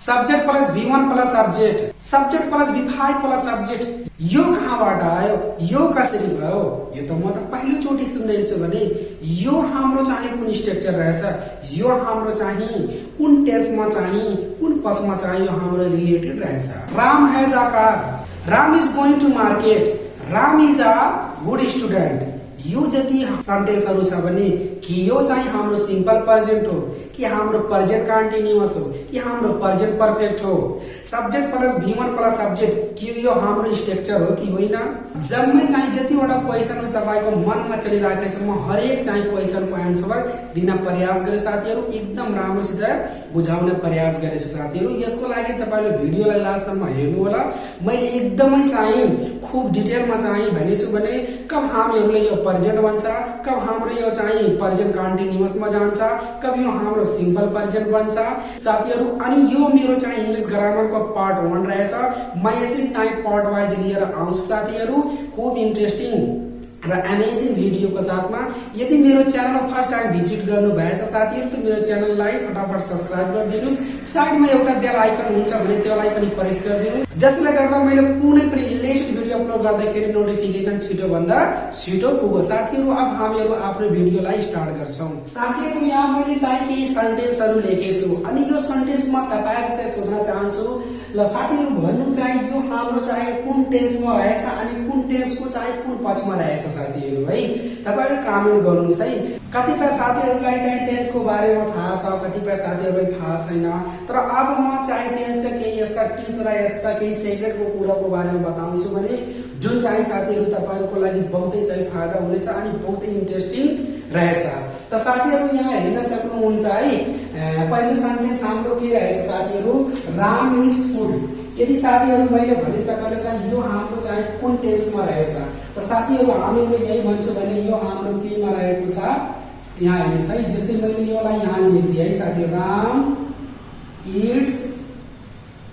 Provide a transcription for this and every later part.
Subject plus V1 plus subject plus V5 plus subject, यो कहाँबाट आयो, यो कसरी भयो? यो त म त पहिलोचोटि सुन्दैछु भने यो हाम्रो चाहिँ कुन स्ट्रक्चर रहेछ, यो हाम्रो चाहिँ कुन टेन्समा चाहिँ कुन पक्षमा चाहिँ यो हाम्रो रिलेटेड रहेछ। Ram has a car, Ram is going to market, Ram is a good student. यो जति सेन्टेन्सहरु छ भने कि यो चाहिँ हाम्रो सिम्पल प्रेजेन्ट हो कि हाम्रो प्रेजेन्ट कन्टिन्युअस हो कि हाम्रो प्रेजेन्ट परफेक्ट हो। Subject plus V1 plus subject कि यो हाम्रो स्ट्रक्चर हो कि होइन। जम्मै चाहिँ जतिवटा क्वेशन तपाईको मनमा चलिराखेको छ, म हरेक चाहिँ क्वेशनको आन्सर दिन प्रयास गरे साथीहरु, एकदम राम्रोसित बुझाउने प्रयास गरेछु साथीहरु। यसको लागि तपाईले भिडियोलाई लास्टसम्म हेर्नु होला। मैले एकदमै चाहिँ खूब डिटेलमा चाहिँ भनेछु भने कब हामीहरुले यो प्रेजेन्ट बन्छ, कब हाम्रो यो चाहिँ प्रेजेन्ट कन्टिन्युअसमा जान्छ, कब यो हाम्रो सिम्पल प्रेजेन्ट बन्छ साथीहरु। अनि यो मेरो चाहिँ इंग्लिश ग्रामरको पार्ट 1 रहेछ। म यसरी चाहिँ पार्ट वाइज लिएर आउँछु साथीहरु, खूब इन्ट्रेस्टिङ र अमेजिङ भिडियोको साथमा। यदि मेरो च्यानल फर्स्ट टाइम भिजिट गर्नु भएछ साथीहरु त मेरो च्यानललाई फटाफट सब्स्क्राइब गरिदिनुस्। साइडमा एउटा बेल आइकन हुन्छ भने त्यसलाई पनि प्रेस गरिदिनु, जसले गर्दा मैले कुनै पनि लेटेस्ट भिडियो अपलोड गर्दाखेरि नोटिफिकेसन छिटो भन्दा छिटो पुगोस् साथीहरु। अब हामीहरु आफ्नो भिडियोलाई स्टार्ट गर्छौं साथीहरु। यहाँ मैले चाहिँ केही सेन्टेन्सहरु लेखेछु अनि यो सेन्टेन्समा तपाईहरुलाई सोध्न चाहन्छु। ल साथीहरु, भन्नु चाहिँ यो हाम्रो चाहिँ कुन टेन्समा रहेछ अनि कुन टेन्सको चाहिँ कुन पक्षमा रहेछ साथीहरु है। तपाईहरु कमेन्ट गर्नुस् है। कतिपय साथीहरुलाई चाहिँ टेन्सको बारेमा थाहा छ, कतिपय साथीहरुलाई थाहा छैन। तर आज म चाहिँ टेन्सका केही यस्ता टिप्स र यस्ता केही सेक्रेटको कुराको बारेमा बताउँछु भने जुन चाहिँ साथीहरु तपाईहरुको लागि बहुतै चाहिँ फाइदा हुनेछ अनि बहुतै इन्ट्रेस्टिङ रहेछ। त साथीहरु यहाँ हेर्न सक्नुहुन्छ है, पहिलो सेन्टेन्स हाम्रो के रहेछ साथीहरु, राम इट्स फुड। यदि साथीहरु मैले भने तपाईले चाहिँ यो हाम्रो चाहिँ कुन टेन्समा रहेछ त साथीहरु हामीले यही भन्छौं भने यो हाम्रो केमा रहेको छ, यहाँ हेर्नुस् है। जस्तै मैले योलाई यहाँ लेखिदिए है साथीहरु, राम इट्स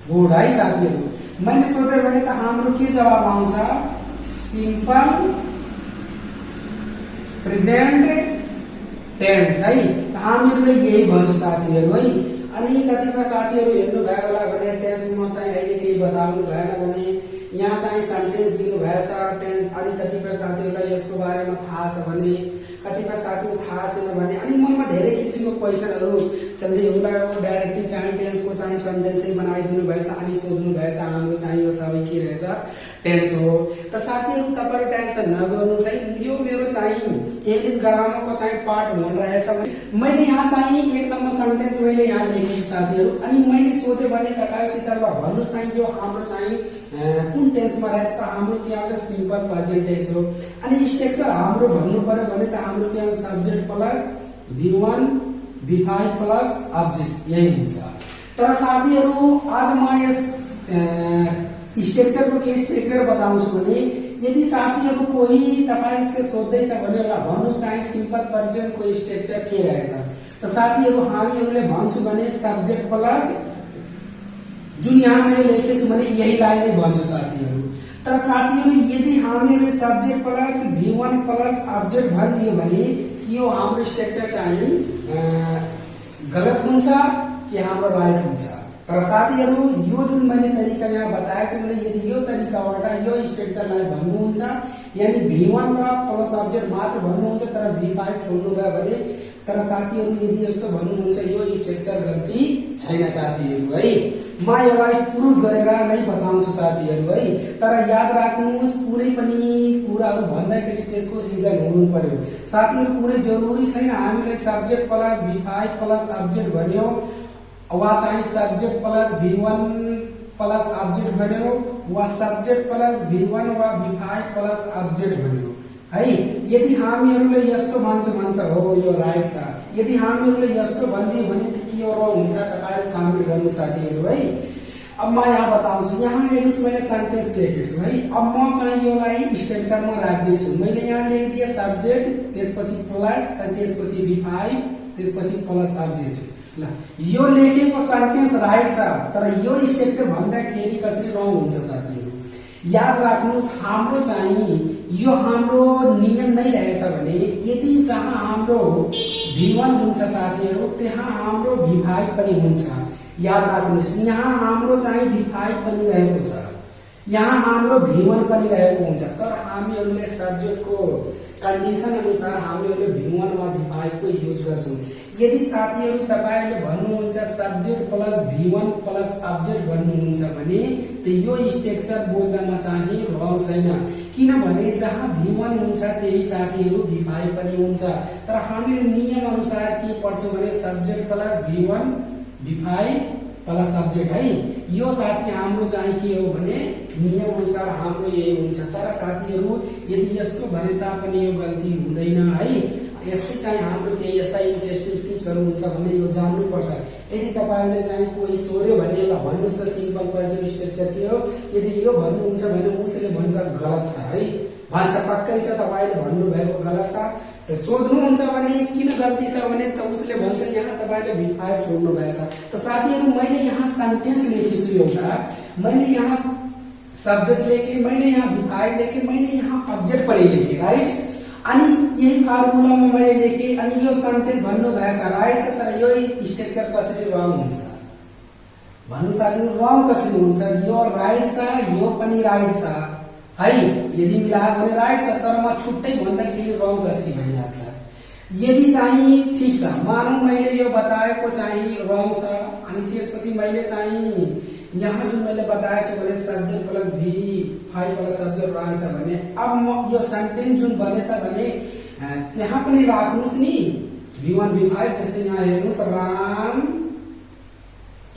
फुड है साथीहरु। मैले सोधे भने त हाम्रो के जवाब आउँछ, सिम्पल प्रेजेन्ट टेन्स है। हामीहरुले यही भन्छौं साथीहरु है। अनि कतिपय साथीहरु हेर्नु भयो होला भने टेन्समा चाहिँ अहिले केही बताउनु भएन भने यहाँ चाहिँ सेन्टेन्स दिनु भएछ टेन्स। अनि कतिपय साथीहरुलाई यसको बारेमा थाहा छ भने, कतिपय साथीहरु थाहा छैन भने, अनि मनमा धेरै किसिमको क्वेशनहरु चल्दै होला। डाइरेक्टली चाहिँ टेन्सको चाहिँ सेन्टेन्सै बनाइदिनु भएछ अनि सोध्नु भएछ हाम्रो चाहिँ यो सबै के रहेछ, टेन्स हो। त साथीहरु तपाईहरु टेन्सन नगर्नुस् है। यो मेरो चाहिँ इंग्लिश ग्रामरको चाहिँ पार्ट 1 रहेछ। मैले यहाँ चाहिँ 1 नम्बर सेन्टेन्स मैले यहाँ लेखेको साथीहरु। अनि मैले सोधे भने तपाईहरुसित ल भन्नुस् है यो हाम्रो चाहिँ कुन टेन्समा रहेछ त हाम्रो के आउँछ, सिम्पल प्रेजेन्ट टेन्स हो। अनि स्ट्रक्चर हाम्रो भन्नु पर्यो भने त हाम्रो के आउँछ, subject plus V1 V5 plus object, यही हुन्छ। तर साथीहरु आज म यस स्ट्रक्चरको केही सेक्रेट बताउँछु भने यदि साथीहरु कोही तपाईहरुले सोध्दैछ भने ल भन्नुस् है सिम्पल प्रेजेन्टको स्ट्रक्चर के रहेछ त साथीहरु हामीहरुले भन्छु भने सब्जेक्ट प्लस, जुन यहाँ मैले लेखेछु भने यही लाइन नै भन्छु साथीहरु। तर साथीहरु यदि हामीहरुले subject plus V1 plus object भनिदियो भने यो हाम्रो स्ट्रक्चर चाहिँ गलत हुन्छ कि हाम्रो राइट हुन्छ। तर साथीहरु यो जुन मैले तरिका यहाँ बताएछु भने यदि यो तरिकाबाट यो स्ट्रक्चरलाई भन्नुहुन्छ यानी V1 र प्लस ऑब्जेक्ट मात्र भन्नुहुन्छ तर V5 छोड्नु भयो भने, तर साथीहरु यदि यस्तो भन्नुहुन्छ यो स्ट्रक्चर गल्ती छैन साथीहरु है। म यसलाई प्रुफ गरेर नै बताउँछु साथीहरु है। तर याद राख्नुस् कुनै पनि कुराहरु भन्दाखेरि त्यसको रिजन हुनु पर्यो साथीहरु। कुनै जरुरी छैन हामीले subject plus V5 plus object भन्यो वा चाहिँ subject plus V1 plus object भन्यो वा सब्जेक्ट प्लस V1 वा V5 प्लस ऑब्जेक्ट भन्यो है। यदि हामीहरुले यस्तो भन्छ हो यो राइट छ, यदि हामीहरुले यस्तो भनिदियो भने के यो रङ हुन्छ, तपाईहरु कमेन्ट गर्नु साथीहरु है। अब म यहाँ बताउँछु, यहाँ हेर्नुस् मैले सेन्टेन्स लेखेछु है। अब म चाहिँ योलाई स्ट्रक्चरमा राख्दै छु। मैले यहाँ लेखिदिए सब्जेक्ट, त्यसपछि प्लस, त्यसपछि V5, त्यसपछि प्लस ऑब्जेक्ट। ल यो लेखेको सेन्टेन्स राइट छ, तर यो स्ट्रक्चर भन्दाखेरि कसरी रङ हुन्छ साथीहरु। याद राख्नुस् हाम्रो चाहिँ यो हाम्रो नियम नै रहेछ भने यदि जहाँ हाम्रो V1 हुन्छ साथीहरु त्यहाँ हाम्रो V5 पनि हुन्छ। याद राख्नुहोस् यहाँ हाम्रो चाहिँ V5 पनि रहेको छ, यहाँ हाम्रो V1 पनि रहेको हुन्छ, तर हामीहरूले सब्जेक्टको कन्डिसन अनुसार हामीहरूले V1 वा V5 को युज गर्छौं। यदि साथीहरू तपाईहरुले भन्नुहुन्छ subject plus V1 plus object भन्नुहुन्छ भने त यो स्ट्रक्चर बोल्दामा चाहिँ रङ छैन, किनभने जहाँ V1 हुन्छ त्यही साथीहरू V5 पनि हुन्छ। तर हामीहरू नियम अनुसार के पढ्छौं भने subject plus V1 V5 plus subject है। यो साथी हाम्रो चाहिँ के हो भने नियम अनुसार हाम्रो यही हुन्छ। तर साथीहरू यदि यस्तो भने तापनि यो गल्ती हुँदैन है। यसै चाहिँ हाम्रो के यस्ता इन्ट्रेस्टिङ टिप्सहरु हुन्छ भने यो जान्नु पर्छ। यदि तपाईहरुले चाहिँ कोही सोध्यो भने ल भन्नुस् त सिम्पल प्रेजेन्ट स्ट्रक्चर के हो, यदि यो भन्नुहुन्छ भने उसले भन्छ गलत छ है, भन्छ पक्कै छ तपाईले भन्नु भएको गलत छ। त सोध्नुहुन्छ भने किन गल्ती छ भने त उसले भन्छ यहाँ तपाईले V5 छोड्नु भएछ। त साथीहरु मैले यहाँ सेन्टेन्स लेखेछु एउटा, मैले यहाँ सब्जेक्ट लेखे, मैले यहाँ V5 लेखे, मैले यहाँ अब्जेक्ट पनि लेखे राइट। अनि यही फर्मुलामा मैले लेखे अनि यो सेन्टेन्स भन्नु भएछ राइट छ। तर यो स्ट्रक्चर कसरी रङ हुन्छ भन्नु साथीहरु, रङ कसरी हुन्छ, यो राइट छ यो पनि राइट छ है। यदि मिलायो भने राइट छ, तर म छुट्टै भन्दाखेरि रङ कसरी भइराछ। यदि चाहिँ ठीक छ मानौं मैले यो बताएको चाहिँ रङ छ अनि त्यसपछि मैले चाहिँ यहाँ जुन मैले बताएको छु भने subject plus V5 plus subject wrong छ भने अब म यो सेन्टेन्स जुन बनेछ भने त्यहाँ पनि राख्नुस् नि V1 V5। जस्तै यहाँ हेर्नुस् राम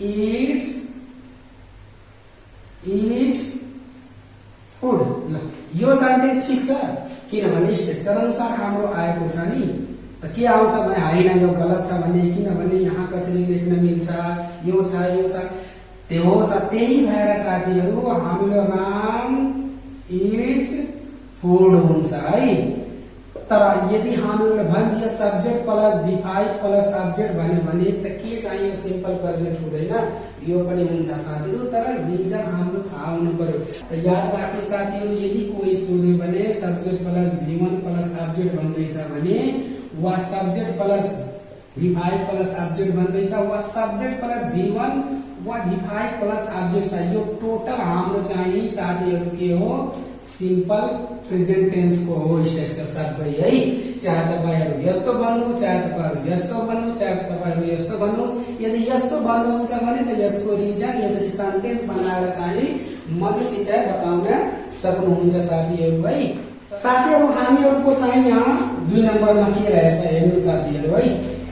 इट फूड। ल यो सेन्टेन्स ठीक छ किनभने स्ट्रक्चर अनुसार हाम्रो आएको छ नि। त के आउँछ भने हैन यो गलत छ भने, किनभने यहाँ कसरी लेख्न मिल्छ, यो छ त्यो छ। त्यही भएर साथीहरु हामीले राम इट्स फूड हुन्छ है। तर यदि हामीले भनिदिए subject plus V5 plus object भने त के चाहियो सिम्पल प्रेजेन्ट हुँदैन, यो पनि हुन्छ साथीहरु। तर रिजन हाम्रो थाहा हुनु पर्यो। त याद राख्नु साथीहरु, यदि कोही सोध्यो भने subject plus V1 plus object भन्दैछ भने वा subject plus V5 plus object भन्दैछ वा सब्जेक्ट प्लस V1 वा V5 प्लस अब्जेक्ट छ, यो टोटल हाम्रो चाहिँ साथीहरु के हो सिम्पल प्रेजेन्ट टेन्स को हो स्ट्रक्चर सबै है। चाहे तपाईहरु यस्तो भन्नु, चाहे तपाईहरु यस्तो भन्नु, चाहे तपाईहरु यस्तो भन्नुस्। यदि यस्तो भन्नुहुन्छ भने त यसको रिजन यसरी सेन्टेन्स बनाएर चाहिँ मजासित बताउन सक्नुहुन्छ साथीहरु है। साथीहरु हामीहरुको चाहिँ यहाँ 2 नम्बरमा के रहेछ हेर्नु साथीहरु है।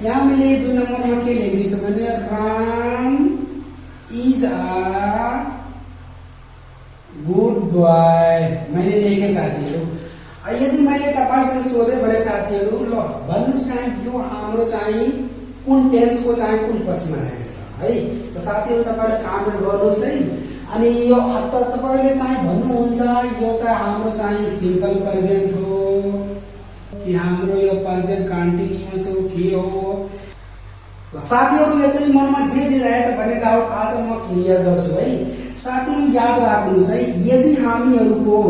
यहाँ मैले 2 नम्बरमा के लेख्दैछु भने Ram is a good boy मैले लेखे साथीहरु। यदि मैले तपाईहरुले सोधे भने साथीहरु ल भन्नुस् चाहिँ यो हाम्रो चाहिँ कुन टेन्स को चाहिँ कुन पक्षमा रहेछ है। त साथीहरु तपाईले कमेन्ट गर्नुस् है। अनि यो तपाईले चाहिँ भन्नुहुन्छ यो त हाम्रो चाहिँ सिम्पल प्रेजेन्ट हो कि हाम्रो यो प्रेजेन्ट कन्टिन्युअस हो के हो। साथीहरु यसरी मनमा जे रहेछ भन्ने डाउट आज म क्लियर गर्छु है। साथीहरु याद राख्नुस् है, यदि हामीहरुको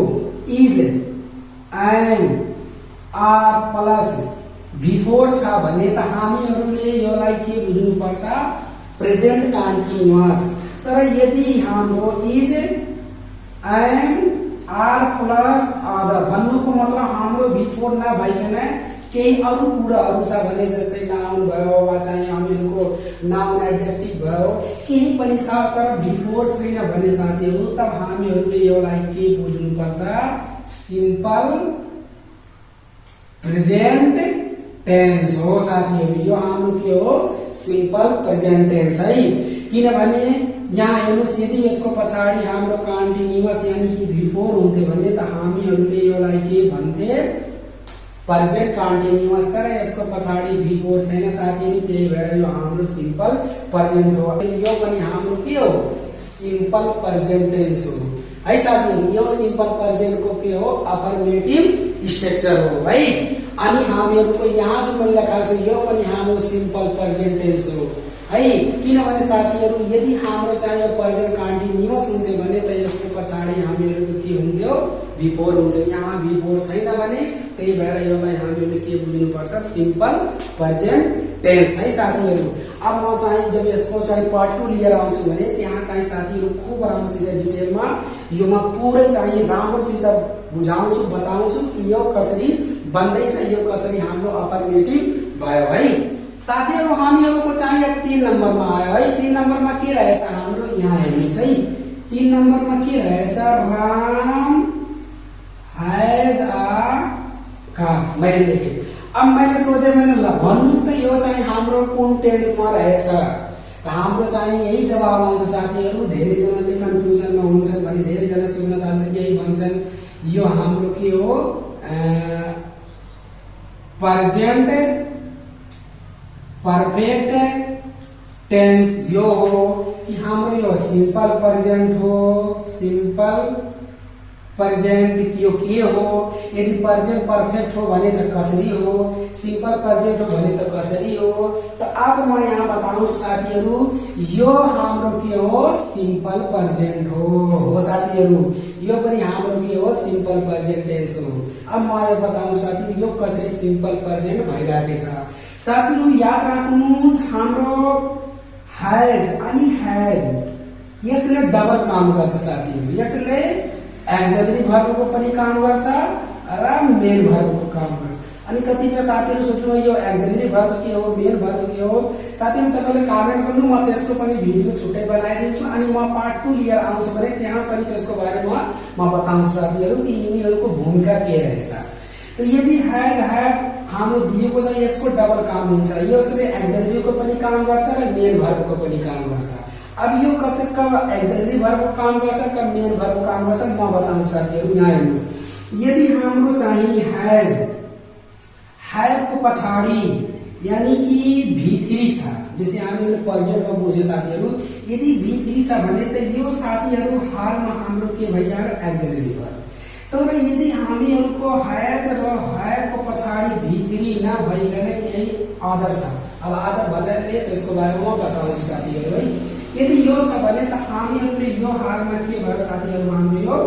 is am are plus V4 छ भने त हामीहरुले योलाई के बुझ्नु पर्छ प्रेजेन्ट कन्टिन्युअस। तर यदि हाम्रो is am are plus other भन्नुको मतलब हाम्रो V4 नभइकन केही अरु कुराहरु छ भने जस्तै नाउन भयो वा चाहिँ हामीहरुको नाउन एडजेक्टिभ भयो केही पनि छ तर V4 छैन भने साथीहरु तब हामीहरुले योलाई के बुझ्नु पर्छ सिम्पल प्रेजेन्ट टेन्स हो साथीहरु। यो हाम्रो के हो सिम्पल प्रेजेन्ट टेन्स है। किनभने यहाँ हेर्नुस् यदि यसको पछाडी हाम्रो कन्टिन्युअस यानी कि V4 हुन्थ्यो भने त हामीहरुले योलाई के भन्थे प्रेजेन्ट कन्टिन्युअस। तर यसको पछाडी V4 छैन साथीहरु, त्यही भएर यो हाम्रो सिम्पल प्रेजेन्ट हो। यो पनि हाम्रो के हो सिम्पल प्रेजेन्ट टेन्स हो है साथीहरु। यो सिम्पल प्रेजेन्ट को के हो अफर्मेटिभ स्ट्रक्चर हो है। अनि हामीहरुको यहाँ जुन मैले लेखाएको छु यो पनि हाम्रो सिम्पल प्रेजेन्ट टेन्स हो है। किनभने साथीहरु यदि हाम्रो चाहिँ यो प्रेजेन्ट कन्टिन्युअस हुन्थ्यो भने त यसको पछाडी हामीहरुको के हुन्थ्यो V4 हुन्छ। यहाँ V4 छैन भने त्यही भएर योलाई हामीहरुले के बुझ्नु पर्छ सिम्पल प्रेजेन्ट टेन्स है साथीहरू। अब म चाहिँ जब यसको चाहिँ पार्ट 2 लिएर आउँछु भने त्यहाँ चाहिँ साथीहरू खूब राम्रोसित डिटेलमा यो म पुरै चाहिँ राम्रोसित बुझाउँछु, बताउँछु कि यो कसरी बन्दैछ, यो कसरी हाम्रो अफर्मेटिभ भयो है साथीहरू। हामीहरूको चाहिँ 3 नम्बरमा आयो है। 3 नम्बरमा के रहेछ हाम्रो, यहाँ हेर्नुहोस् है। 3 नम्बरमा के रहेछ, राम हैज अ कार मैले लेखेँ। अब मैले सोधेँ मैले ल भन्नु त यो चाहिँ हाम्रो कुन टेन्समा रहेछ, त हाम्रो चाहिँ यही जवाब आउँछ साथीहरू। धेरैजनाले कन्फ्युजनमा हुन्छन् भने धेरैजना सोध्न थाल्छन्, यही भन्छन् यो हाम्रो के हो, प्रेजेन्ट परफेक्ट टेन्स यो हो कि हाम्रो यो सिम्पल प्रेजेन्ट हो, सिम्पल प्रेजेन्ट यो के हो। यदि प्रेजेन्ट परफेक्ट हो भने त कसरी हो, सिम्पल प्रेजेन्ट हो भने त कसरी हो। त आज म यहाँ बताउँछु साथीहरू, यो हाम्रो के हो, सिम्पल प्रेजेन्ट हो साथीहरू। यो पनि हाम्रो के हो, सिम्पल प्रेजेन्ट टेन्स हो। अब म यो बताउँछु साथीहरू यो कसरी सिम्पल प्रेजेन्ट भइराखेछ। साथीहरू याद राख्नुहोस्, हाम्रो हैज अनि हैड यसले डबल काम गर्छ साथीहरू। यसले एक्सिलरी भर्बको पनि काम गर्छ र मेन भर्बको काम गर्छ। अनि कतिपय साथीहरू सोच्नु यो एक्सिलरी भर्ब के हो, मेन भर्ब के हो। साथीहरू तपाईले कमेन्ट गर्नु, म त्यसको पनि भिडियो छुट्टै बनाइदिन्छु। अनि म पार्ट 2 लिएर आउँछु भने त्यहाँ पनि त्यसको बारेमा म बताउँछु साथीहरू कि यिनीहरूको भूमिका के रहेछ। त यदि हैज हैव हाम्रो दिएको छ, यसको डबल काम हुन्छ। यसले एक्सिलरीको पनि काम गर्छ र मेन भर्बको पनि काम गर्छ। अब यो कसैका एक्सिलरी भर्बको काम गर्छ का मेन भर्बको काम गर्छ म बताउँछु साथीहरू। यहाँ हेर्नुहोस्, यदि हाम्रो चाहिँ हैज हैवको पछाडि यानी कि V3 छ, जस्तै हामीले प्रेजेन्टमा बुझ्यो साथीहरू। यदि V3 छ भने त यो साथीहरू हालमा हाम्रो के भइहाल्यो, एक्सिलरी भर्ब। तर यदि हामीहरूको हैज र हैवको पछाडि V3 नभइकन केही अदर छ, अब अदर भन्नाले त्यसको बारेमा बताउँछु साथीहरू है। यदि यो छ भने त हामीहरूले यो हालमा के भयो साथीहरू, हाम्रो यो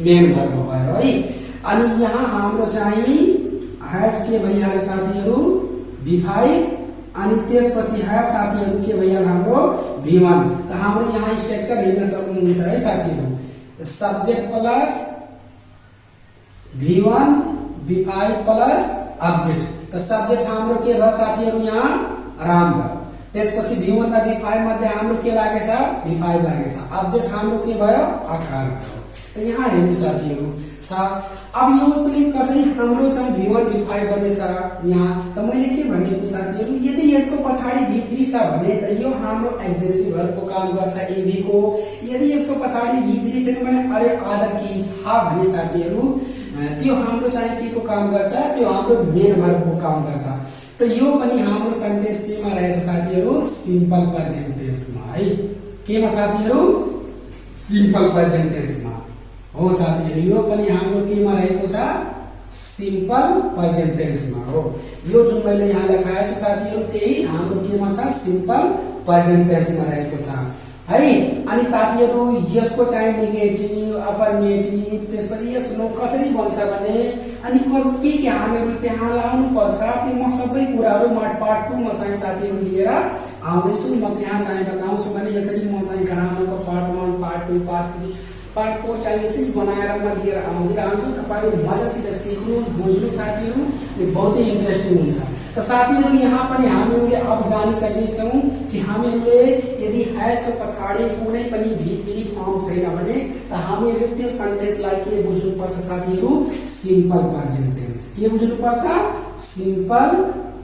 मेन भर्ब भयो है। अनि यहाँ हाम्रो चाहिँ हैज के भइहाल्यो साथीहरू, V5 अनि त्यसपछि हैव साथीहरू के भइहाल्यो हाम्रो V1। त हाम्रो यहाँ स्ट्रक्चर हेर्न सक्नुहुन्छ है साथीहरू, subject plus V1 V5 plus object. त सब्जेक्ट हाम्रो के भयो साथीहरू, यहाँ राम भयो। त्यसपछि V1 र V5 मध्ये हाम्रो के लागेछ, V5 लागेछ। ऑब्जेक्ट हाम्रो के भयो, आकार भयो। त यहाँ हेर्नु साथीहरू छ। अब यसले कसरी हाम्रो चाहिँ V1 V5 बनेछ यहाँ। त मैले के भनेको साथीहरू, यदि यसको पछाडि V3 छ भने त यो हाम्रो एक्सिलरी भर्बको काम गर्छ एबी को। यदि यसको पछाडि V3 छैन भने अरे अदर के छ भने साथीहरू त्यो हाम्रो चाहिँ के को काम गर्छ, त्यो हाम्रो मेन भर्बको काम गर्छ। त यो पनि हाम्रो सेन्टेन्स केमा रहेछ साथीहरू, सिम्पल प्रेजेन्ट टेन्समा है। केमा साथीहरू, सिम्पल प्रेजेन्ट टेन्समा हो साथीहरू। यो पनि हाम्रो केमा रहेको छ, सिम्पल प्रेजेन्ट टेन्समा हो। यो जुन मैले यहाँ लेखाएको छु साथीहरू त्यही हाम्रो केमा छ, सिम्पल प्रेजेन्ट टेन्समा रहेको छ है। अनि साथीहरू यसको चाहिँ नेगेटिभ अफर्मेटिभ त्यसपछि यसको कसरी बन्छ भने अनि के हामीहरू त्यहाँ लाउनु पर्छ, त्यो म सबै कुराहरू पार्ट 2 मा चाहिँ साथीहरू लिएर आउँदैछु। म त्यहाँ चाहिँ बताउँछु भने यसरी म चाहिँ ग्रामरको पार्ट 1 पार्ट 2 पार्ट 3 पार्ट 4 चाहिँ यसरी बनाएर म लिएर आउँछु। तपाईहरु मजासित सिक्नु बुझ्नु साथीहरू, यो बहुतै इन्ट्रेस्टिङ हुन्छ। त साथीहरू यहाँ पनि हामीहरूले अब जानिसकेका छौं कि हामीहरूले यदि हैज को पछाडी कुनै पनि V3 फर्म छैन भने त हामीहरूले त्यो सेन्टेन्सलाई के बुझ्नु पर्छ साथीहरू, सिम्पल प्रेजेन्ट टेन्स। के बुझ्नु पर्छ, सिम्पल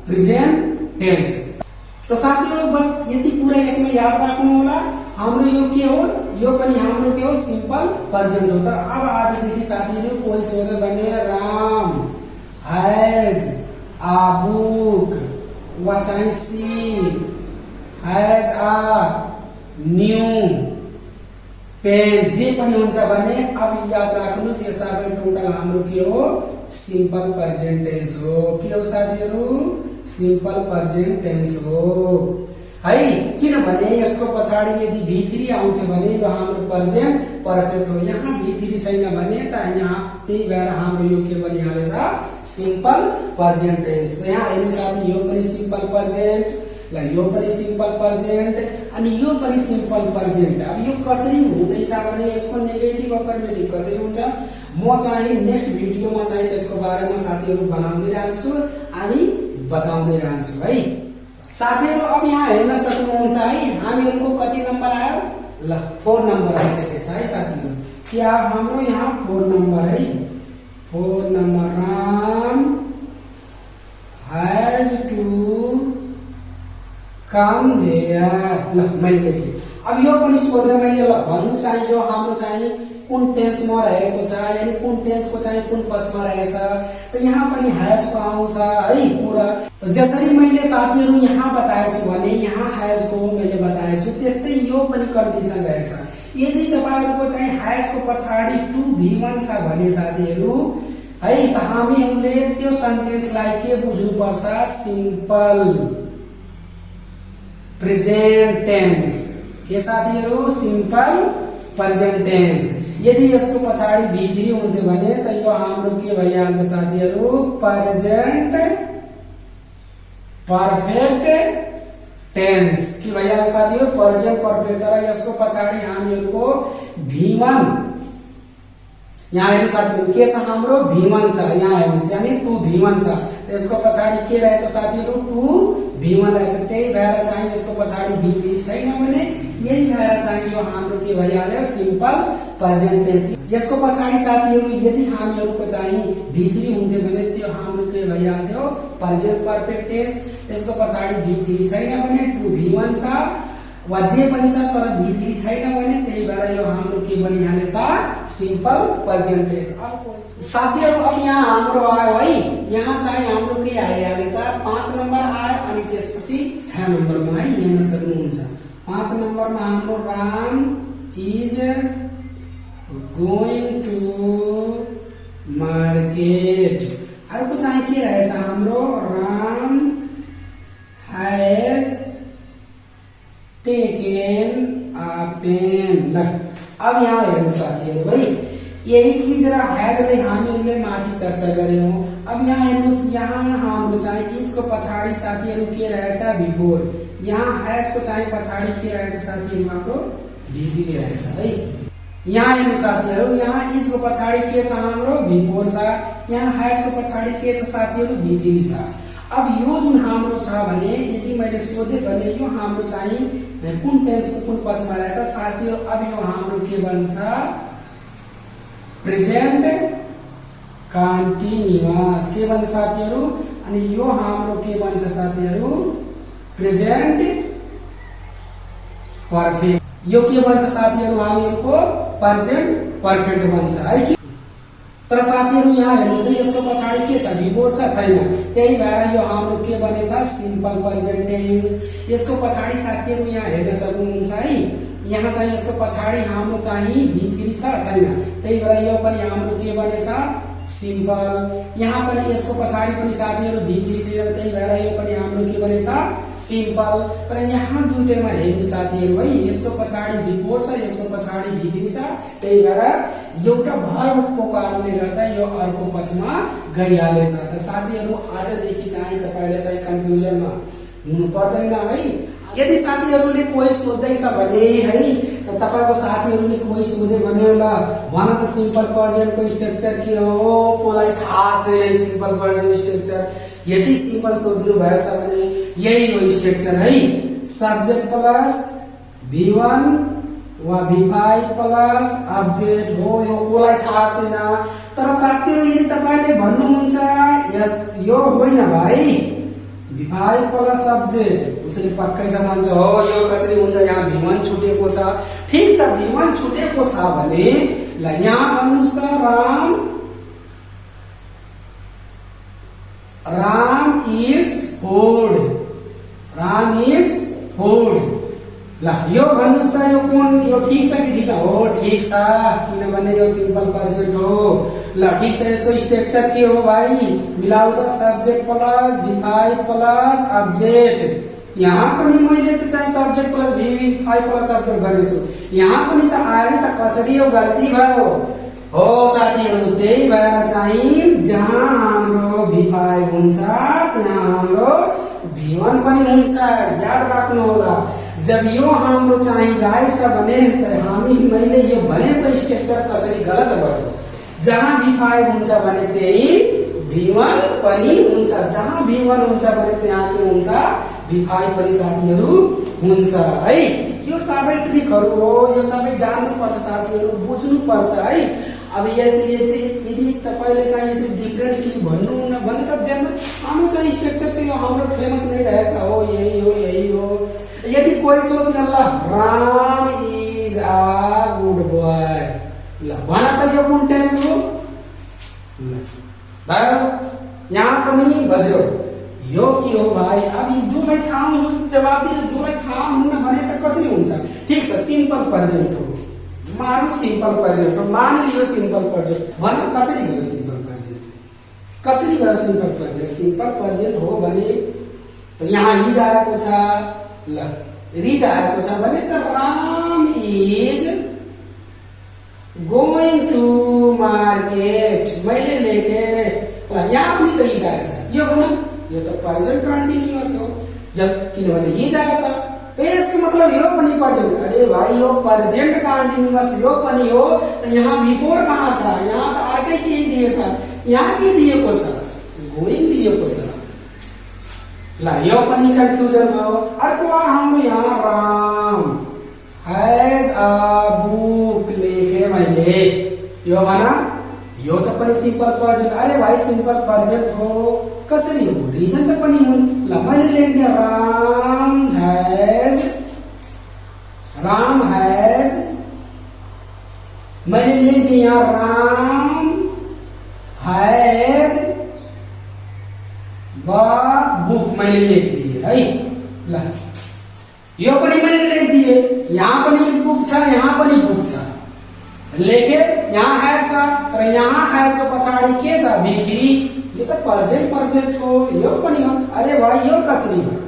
प्रेजेन्ट टेन्स। त साथीहरू बस यति कुरा यसमा याद राख्नु होला। हाम्रो यो के हो, यो पनि हाम्रो के हो, सिम्पल प्रेजेन्ट हो। त अब आजदेखि साथीहरू कोही सोध्यो भने Ram has a book what I see has a new pen जे पनि हुन्छ भने अब याद राख्नुस् यो सबै टोटल हाम्रो के हो, सिम्पल प्रेजेन्ट टेन्स हो। के हो साथीहरू, सिम्पल प्रेजेन्ट टेन्स हो। है, किनभने यसको पछाडि यदि V3 आउँथ्यो भने यो हाम्रो प्रेजेन्ट पर्फेक्ट हो। यहाँ V3 छैन भने त यहाँ त्यही भएर हाम्रो यो के बनिहाल्छ सिम्पल प्रेजेन्ट टेन्स। त यहाँ हेर्नु साथी यो पनि सिम्पल प्रेजेन्ट, ल यो पनि सिम्पल प्रेजेन्ट अनि यो पनि सिम्पल प्रेजेन्ट। अब यो कसरी हुँदैछ भने यसको नेगेटिभ अफर्मेटिभ कसरी हुन्छ म चाहिँ नेक्स्ट भिडियोमा चाहिँ त्यसको बारेमा साथीहरु बनाउँदै रहन्छु अनि बताउँदै रहन्छु है। साथीहरु अब यहाँ हेर्न सक्नुहुन्छ है हामीहरुको कति नम्बर आयो, ल 4 नम्बर आइसकेको छ है साथीहरु। क्या हाम्रो यहाँ 4 नम्बर है, 4 number Ram has to come here. ल मैले लेखेँ। अब यो पनि सोधे मैले, ल भन्नु चाहिँ यो हाम्रो चाहिँ कुन टेन्समा रहेको छ, यानी कुन टेन्सको चाहिँ कुन पक्षमा रहेछ। त यहाँ पनि हैज को आउँछ है कुरा। त जसरी मैले साथीहरु यहाँ बताएछु भने यहाँ हैज को मैले बताएछु त्यस्तै यो पनि कन्डिसन रहेछ। यदि तपाईहरुको चाहिँ हैज को पछाडी टु V1 छ भने साथीहरु है त हामीहरुले त्यो सेन्टेन्सलाई के बुझ्नु पर्छ सिम्पल प्रेजेन्ट टेन्स। के साथीहरु सिम्पल प्रेजेन्ट टेन्स। यदि यसको पछाडी V3 हुन्थ्यो भने त यो हाम्रो के भइहाल्थ्यो साथीहरु प्रेजेन्ट पर्फेक्ट टेन्स। के भइहाल्छ साथीहरु प्रेजेन्ट पर्फेक्ट। तर यसको पछाडी हामीहरुको V1 यहाँ हेर्नु साथीहरु के छ हाम्रो V1 छ, यहाँ हेर्नुस् यानी 2V1 छ। यसको पछाडी के रहेछ साथीहरु 2V1 रहेछ। त्यही भएर चाहिँ यसको पछाडी V3 छैन भने यही भएर चाहिँ यो हाम्रो के भइहाल्यो सिम्पल प्रेजेन्ट टेन्स। यसको पछाडी साथीहरु यदि हामीहरुको चाहिँ V3 हुन्थ्यो भने त्यो हाम्रो के भइहाल्थ्यो प्रेजेन्ट पर्फेक्ट टेन्स। यसको पछाडी V3 छैन भने 2V1 छ वा जे पनि छ तर V3 छैन भने त्यही भएर यो हाम्रो के बनिहालेछ सिम्पल प्रेजेन्ट टेन्स। साथीहरु अब यहाँ हाम्रो आयो है, यहाँ चाहिँ हाम्रो के आइहालेछ 5 नम्बर आयो अनि त्यसपछि 6 नम्बरमा है हेर्न सक्नुहुन्छ। 5 नम्बरमा हाम्रो Ram is going to market. अर्को चाहिँ के रहेछ हाम्रो Ram has taken a pen. अब यहाँ हेर्नु साथीहरु है यही चीज र हैजलाई हामीहरुले माथि चर्चा गर्यौं। अब यहाँ हेर्नुस् यहाँ हाम्रो चाहिँ इसको पछाडी साथीहरु के रहेछ बिफोर। यहाँ हैज को चाहिँ पछाडी के रहेछ साथीहरु हाम्रो V3 रहेछ है। यहाँ हेर्नु साथीहरु यहाँ इसको पछाडी के छ हाम्रो बिफोर छ, यहाँ हैज को पछाडी के छ साथीहरु V3 छ। अब यो जुन हाम्रो छ भने यदि मैले सोधे भने यो हाम्रो चाहिँ कुन टेन्सको कुन पक्षमा रहेछ साथीहरु। अब यो हाम्रो के बन्छ प्रेजेन्ट कन्टिन्युअस। के बन्छ साथीहरु अनि यो हाम्रो के बन्छ साथीहरु प्रेजेन्ट पर्फेक्ट। यो के बन्छ साथीहरु हामीहरुको प्रेजेन्ट पर्फेक्ट बन्छ है कि। तर साथीहरु यहाँ हेर्नुस् यसको पछाडी के छ बिफोर छ छैन, त्यही भएर यो हाम्रो के बनेछ सिम्पल प्रेजेन्ट टेन्स। यसको पछाडी साथीहरु यहाँ हेर्न सक्नुहुन्छ है यहाँ चाहिँ यसको पछाडी हाम्रो चाहिँ V3 छ छैन, त्यही भएर यो पनि हाम्रो के बनेछ सिम्पल। यहाँ पनि यसको पछाडी पनि साथीहरु V3 छैन, त्यही भएर यो पनि हाम्रो के बनेछ सिम्पल। तर यहाँ दुईटैमा हेर्नु साथीहरु है यसको पछाडी बिफोर छ यसको पछाडी V3 छ, त्यही भएर एउटा भर्बको कारणले गर्दा यो अर्को पक्षमा गइहालेछ। त साथीहरु आजदेखि चाहिँ तपाईले चाहिँ कन्फ्युजनमा हुनु पर्दैन है। यदि साथीहरुले कोही सोध्दैछ भने है त तपाईको साथीहरुले कोही सोधे भने ल भन त सिम्पल प्रेजेन्टको स्ट्रक्चर के हो, मलाई थाहा छैन सिम्पल प्रेजेन्ट स्ट्रक्चर। यदि सिम्पल सोध्नु भएछ भने यही हो स्ट्रक्चर है सब्जेक्ट प्लस V1 वा V5 प्लस अब्जेक्ट हो। यो कोलाई थाहा छैन। तर साथीहरु यदि तपाईले भन्नुहुन्छ यस यो होइन भाइ V5 प्लस सब्जेक्ट उसले पक्कै सम्झन्छ हो यो कसरी हुन्छ यहाँ V1 छुटेको छ। ठीक छ V1 छुटेको छ भने ल यहाँ भन्नुस् त Ram its food, Ram its food. ल यो भन्नुस् त यो कुन यो ठीक छ कि ठीक हो ठीक छ किनभने यो सिम्पल प्रेजेन्ट हो। ल ठीक छ यसको स्ट्रक्चर के हो भाइ मिलाउ त subject plus V5 plus object. यहाँ पनि मैले त चाहिँ subject plus VV5 plus subject गरेछु। यहाँ पनि त आयो नि त, कसरी यो गल्ती भयो हो साथीहरु। त्यही भएर चाहिँ जहाँ हाम्रो V5 हुन्छ त्यहाँ हाम्रो V1 पनि हुन्छ, याद राख्नु होला। जब यो हाम्रो चाहिँ राइट छ भने मैले यो भनेको स्ट्रक्चर कसरी गलत भयो। जहाँ V5 हुन्छ भने त्यही V1 पनि हुन्छ, जहाँ V1 हुन्छ भने त्यहाँ के हुन्छ, V5 पनि साथीहरु हुन्छ है। यो सबै ट्रिकहरु हो, यो सबै जान्नु पर्छ साथीहरु, बुझ्नु पर्छ है। अब यसले चाहिँ यदि तपाईले चाहिँ यसले डिफरेन्ट के भन्नु न भने त जन्म हाम्रो चाहिँ स्ट्रक्चर त यो हाम्रो फेमस नै रहेछ हो, यही हो यही हो। यदि कोही सोध्न ल Ram is a good boy, ल भन त यो कुन टेन्स हो ल भयो। यहाँ पनि बज्यो यो के हो भाइ। अब जोलाई थाहा हुनु जवाब दिनु, जोलाई थाहा हुन्न भने त कसरी हुन्छ। ठीक छ, सिम्पल प्रेजेन्ट हो, मारु सिम्पल प्रेजेन्ट हो, मान लियो सिम्पल प्रेजेन्ट। भन कसरी भयो सिम्पल प्रेजेन्ट, कसरी भयो सिम्पल प्रेजेन्ट। सिम्पल प्रेजेन्ट हो भने त यहाँ इज आएको छ, ल रिज आएको छ भने त Ram is going to market मैले लेखे, यहाँ पनि त इज आएछ। यो भन यो त प्रेजेन्ट कन्टिन्युअस हो, जब किनभने इज आएछ यसको मतलब यो पनि प्रेजेन्ट। अरे भाइ यो प्रेजेन्ट कन्टिन्युअस यो पनि हो त यहाँ बिफोर कहाँ छ, यहाँ त अर्कै के दिएछ, यहाँ के दिएको छ, गोइङ दिएको छ। ल यो पनि कन्फ्युजन भयो। अर्को हाम्रो यहाँ राम हैज अ बुक लेखे मैले, यो भन यो त पनि सिम्पल प्रेजेन्ट। अरे भाइ सिम्पल प्रेजेन्ट हो, कसरी हो, रिजन त पनि हुन्। ल मैले लेख्दिएँ राम हैज मैले लेख्दिएँ यहाँ राम हैज बुक मैले लेख दिए है। ल यो पनि मैले लेख दिए, यहाँ पनि बुक छ यहाँ पनि बुक छ लेखे, यहाँ हैज छ तर यहाँ हैज को पछाडि के छ V3, यो त प्रेजेन्ट परफेक्ट हो, यो पनि हो। अरे भाइ यो कसरी भयो,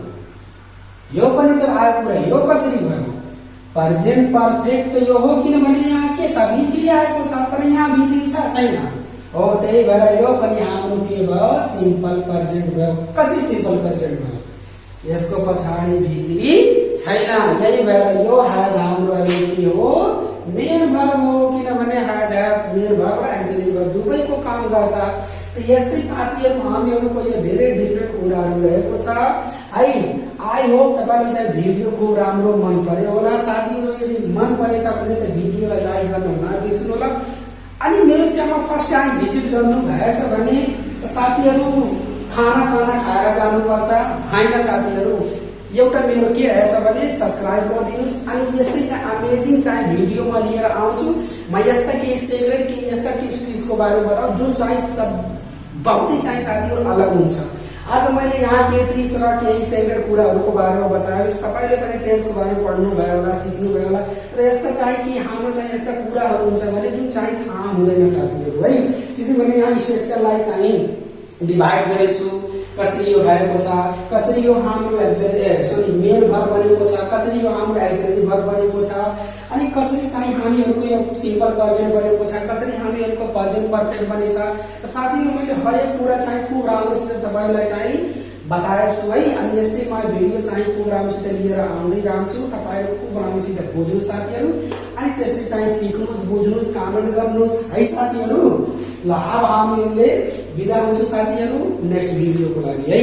यो पनि त आयो कुरा, यो कसरी भयो प्रेजेन्ट परफेक्ट त यो हो, किनभने यहाँ के छ V3 आएको छ तर यहाँ V3 छ छैन हो। त्यही भएर यो पनि हाम्रो के भयो सिम्पल प्रेजेन्ट भयो। कसरी सिम्पल प्रेजेन्ट भयो, यसको पछाडि V3 छैन। यही भएर यो हैज हाम्रो अहिले के हो मेन भर्ब हो, किनभने हैज मेन भर्ब र एक्जिलेरी भर्ब दुवैको काम गर्छ। त यस्तै साथीहरु हामीहरुको यो धेरै डिफरेन्ट कुराहरु रहेको छ है। आई होप तपाईलाई चाहिँ भिडियो खूब राम्रो मन पर्यो होला साथीहरु। यदि मन परेछ भने त भिडियोलाई लाइक गर्न नबिर्सनु होला। अनि मेरो च्यानल फर्स्ट टाइम भिजिट गर्नु भएछ भने साथीहरु खाना साना खाएर जानुपर्छ हैन साथीहरु। एउटा मेरो के रहेछ भने सब्स्क्राइब गरिदिनुस्। अनि यस्तै चाहिँ अमेजिङ चाहिँ भिडियो म लिएर आउँछु। म यस्ता केही सेक्रेट केही यस्ता टिप्स को बारेमा बताउ जुन चाहिँ सब बहुतै चाहिँ साथीहरु अलग हुन्छ। आज मैले यहाँ केही ट्रिक्स र केही सेक्रेट कुराहरुको बारेमा बताएँ। तपाईले पनि टेन्सको बारेमा पढ्नु भयो होला, सिक्नु भयो होला। र यस्ता चाहिँ कि हाम्रो चाहिँ यस्ता कुराहरु हुन्छ भने जुन चाहिँ थाहा हुँदैन साथीहरु है। त्यसै मैले यहाँ स्ट्रक्चरलाई चाहिँ डिभाइड गरेछु, कसरी यो भएको छ, कसरी यो हाम्रो मेन भर्ब बनेको छ, कसरी यो हाम्रो एक्जिलेरी भर्ब बनेको छ, अनि कसरी चाहिँ हामीहरुको यो सिम्पल प्रेजेन्ट बनेको छ, कसरी हामीहरुको प्रेजेन्ट परफेक्ट बनेछ। साथीहरु मैले हरेक कुरा चाहिँ खूब राम्रोसित तपाईलाई चाहिँ बताएछु है। अनि यस्तै म भिडियो चाहिँ खूब राम्रोसित लिएर आउँदै जान्छु। तपाईहरु खूब राम्रोसित बुझ्नु साथीहरु। अनि त्यसै चाहिँ सिक्नुस्, बुझ्नुस्, कमेन्ट गर्नुस् है साथीहरु। ल अब हामीहरुले बिदा हुन्छौं साथीहरु नेक्स्ट भिडियोको लागि है।